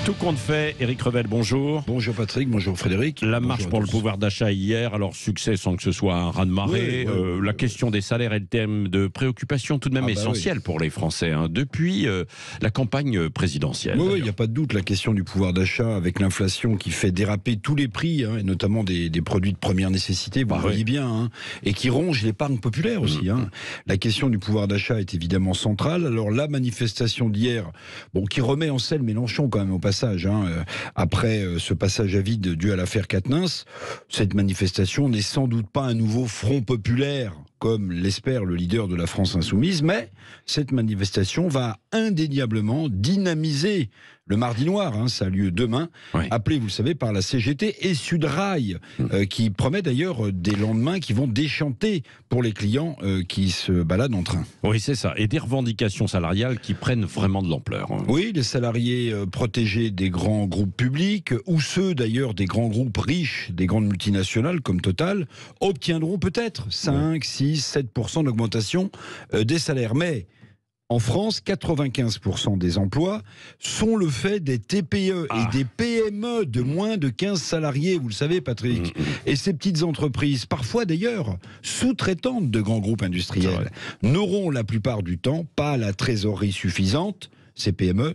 Tout compte fait, Éric Revel, bonjour. Bonjour Patrick, bonjour Frédéric. La Bonjour marche pour le pouvoir d'achat hier, alors succès sans que ce soit un raz-de-marée. La question des salaires est le thème de préoccupation tout de même essentiel pour les Français, depuis la campagne présidentielle. Oui, il n'y a pas de doute, la question du pouvoir d'achat avec l'inflation qui fait déraper tous les prix, et notamment des produits de première nécessité, vous le voyez bien, et qui ronge l'épargne populaire aussi. La question du pouvoir d'achat est évidemment centrale. Alors la manifestation d'hier, qui remet en selle Mélenchon quand même au passage, après ce passage à vide dû à l'affaire Quatennens, cette manifestation n'est sans doute pas un nouveau front populaire, comme l'espère le leader de la France insoumise, mais cette manifestation va indéniablement dynamiser le Mardi Noir, ça a lieu demain, appelé, vous le savez, par la CGT et Sudrail, qui promet d'ailleurs des lendemains qui vont déchanter pour les clients qui se baladent en train. Oui, c'est ça, et des revendications salariales qui prennent vraiment de l'ampleur. Oui, les salariés protégés des grands groupes publics, ou ceux d'ailleurs des grands groupes riches, des grandes multinationales comme Total, obtiendront peut-être 5, 6, 7% d'augmentation des salaires. Mais en France, 95% des emplois sont le fait des TPE et des PME de moins de 15 salariés, vous le savez Patrick. Et ces petites entreprises, parfois d'ailleurs sous-traitantes de grands groupes industriels, n'auront la plupart du temps pas la trésorerie suffisante, ces PME,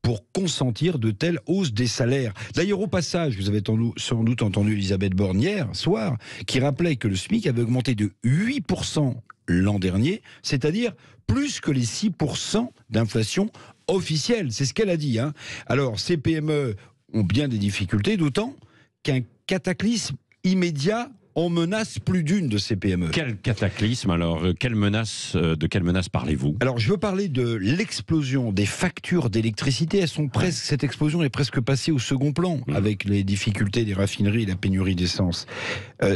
pour consentir de telles hausses des salaires. D'ailleurs, au passage, vous avez sans doute entendu Elisabeth Borne hier soir, qui rappelait que le SMIC avait augmenté de 8% l'an dernier, c'est-à-dire plus que les 6% d'inflation officielle. C'est ce qu'elle a dit. Alors, ces PME ont bien des difficultés, d'autant qu'un cataclysme immédiat en menace plus d'une de ces PME. Quel cataclysme alors? De quelle menace parlez-vous? Alors, je veux parler de l'explosion des factures d'électricité. Cette explosion est presque passée au second plan avec les difficultés des raffineries et la pénurie d'essence.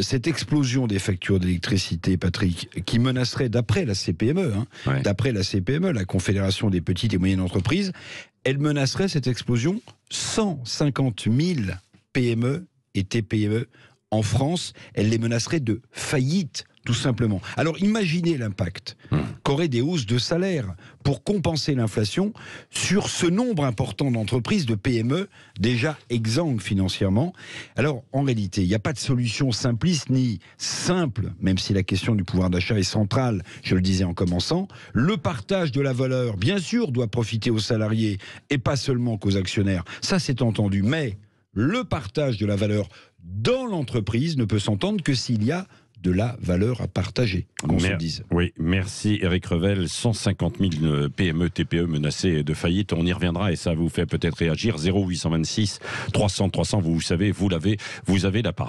Cette explosion des factures d'électricité, Patrick, qui menacerait, d'après la CPME, d'après la CPME, la Confédération des petites et moyennes entreprises, elle menacerait, cette explosion, 150 000 PME et TPE en France. Elle les menacerait de faillite, tout simplement. Alors imaginez l'impact qu'auraient des hausses de salaire pour compenser l'inflation sur ce nombre important d'entreprises, de PME, déjà exsangues financièrement. Alors en réalité, il n'y a pas de solution simpliste ni simple, même si la question du pouvoir d'achat est centrale, je le disais en commençant. Le partage de la valeur, bien sûr, doit profiter aux salariés et pas seulement qu'aux actionnaires. Ça, c'est entendu, mais le partage de la valeur dans l'entreprise ne peut s'entendre que s'il y a de la valeur à partager, qu'on se dise. Oui, merci Éric Revel. 150 000 PME, TPE menacées de faillite. On y reviendra et ça vous fait peut-être réagir. 0826 300 300, vous savez, vous avez la parole.